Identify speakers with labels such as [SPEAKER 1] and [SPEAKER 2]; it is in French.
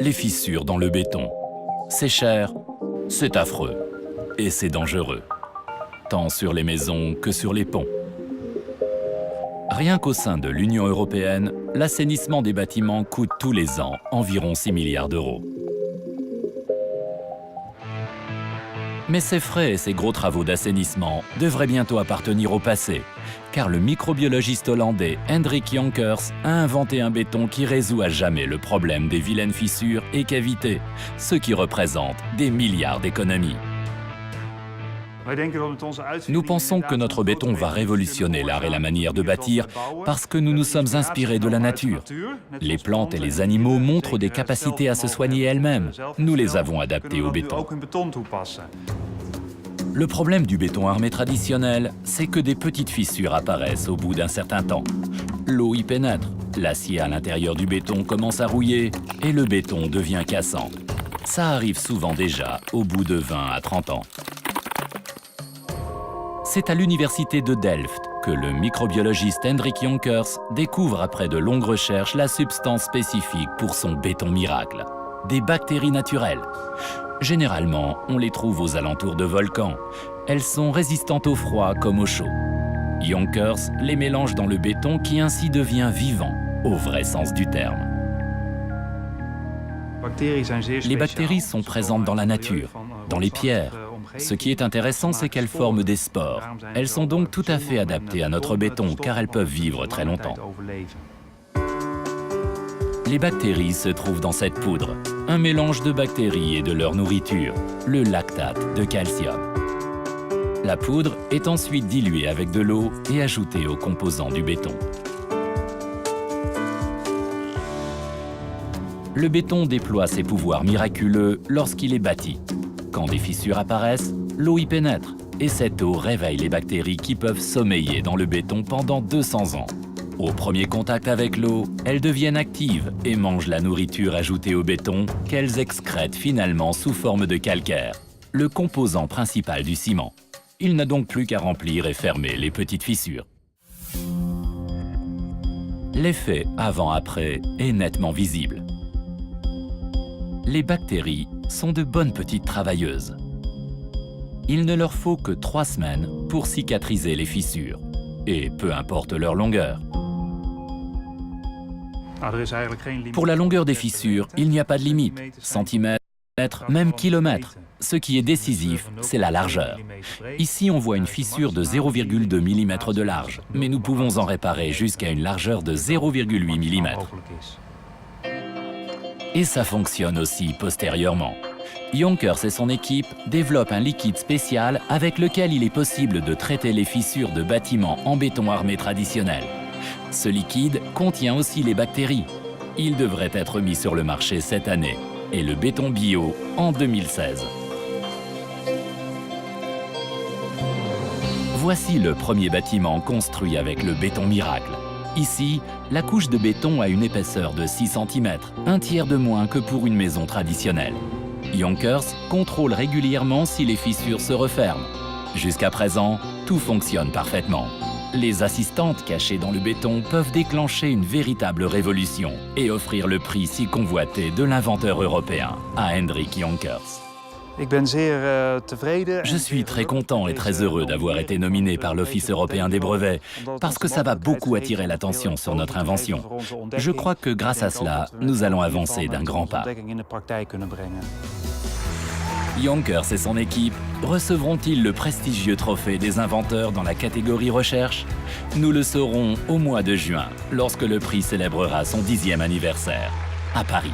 [SPEAKER 1] les fissures dans le béton. C'est cher, c'est affreux et c'est dangereux, tant sur les maisons que sur les ponts. Rien qu'au sein de l'Union européenne, l'assainissement des bâtiments coûte tous les ans environ 6 milliards d'euros. Mais ces frais et ces gros travaux d'assainissement devraient bientôt appartenir au passé, car le microbiologiste hollandais Hendrik Jonkers a inventé un béton qui résout à jamais le problème des vilaines fissures et cavités, ce qui représente des milliards d'économies. Nous pensons que notre béton va révolutionner l'art et la manière de bâtir parce que nous nous sommes inspirés de la nature. Les plantes et les animaux montrent des capacités à se soigner elles-mêmes. Nous les avons adaptées au béton. Le problème du béton armé traditionnel, c'est que des petites fissures apparaissent au bout d'un certain temps. L'eau y pénètre, l'acier à l'intérieur du béton commence à rouiller et le béton devient cassant. Ça arrive souvent déjà au bout de 20 à 30 ans. C'est à l'université de Delft que le microbiologiste Hendrik Jonkers découvre après de longues recherches la substance spécifique pour son béton miracle, des bactéries naturelles. Généralement, on les trouve aux alentours de volcans. Elles sont résistantes au froid comme au chaud. Jonkers les mélange dans le béton qui ainsi devient vivant, au vrai sens du terme. Les bactéries sont présentes dans la nature, dans les pierres. Ce qui est intéressant, c'est qu'elles forment des spores. Elles sont donc tout à fait adaptées à notre béton, car elles peuvent vivre très longtemps. Les bactéries se trouvent dans cette poudre, un mélange de bactéries et de leur nourriture, le lactate de calcium. La poudre est ensuite diluée avec de l'eau et ajoutée aux composants du béton. Le béton déploie ses pouvoirs miraculeux lorsqu'il est bâti. Quand des fissures apparaissent, l'eau y pénètre et cette eau réveille les bactéries qui peuvent sommeiller dans le béton pendant 200 ans. Au premier contact avec l'eau, elles deviennent actives et mangent la nourriture ajoutée au béton qu'elles excrètent finalement sous forme de calcaire, le composant principal du ciment. Il n'a donc plus qu'à remplir et fermer les petites fissures. L'effet avant-après est nettement visible. Les bactéries sont de bonnes petites travailleuses. Il ne leur faut que 3 semaines pour cicatriser les fissures, et peu importe leur longueur. Pour la longueur des fissures, il n'y a pas de limite, centimètres, même kilomètres. Ce qui est décisif, c'est la largeur. Ici, on voit une fissure de 0,2 mm de large, mais nous pouvons en réparer jusqu'à une largeur de 0,8 mm. Et ça fonctionne aussi postérieurement. Jonkers et son équipe développent un liquide spécial avec lequel il est possible de traiter les fissures de bâtiments en béton armé traditionnel. Ce liquide contient aussi les bactéries. Il devrait être mis sur le marché cette année et le béton bio en 2016. Voici le premier bâtiment construit avec le béton miracle. Ici, la couche de béton a une épaisseur de 6 cm, un tiers de moins que pour une maison traditionnelle. Jonkers contrôle régulièrement si les fissures se referment. Jusqu'à présent, tout fonctionne parfaitement. Les assistantes cachées dans le béton peuvent déclencher une véritable révolution et offrir le prix si convoité de l'inventeur européen à Hendrik Jonkers. Je suis très content et très heureux d'avoir été nominé par l'Office européen des brevets parce que ça va beaucoup attirer l'attention sur notre invention. Je crois que grâce à cela, nous allons avancer d'un grand pas. Jonkers et son équipe recevront-ils le prestigieux trophée des inventeurs dans la catégorie recherche? Nous le saurons au mois de juin, lorsque le prix célébrera son 10e anniversaire, à Paris.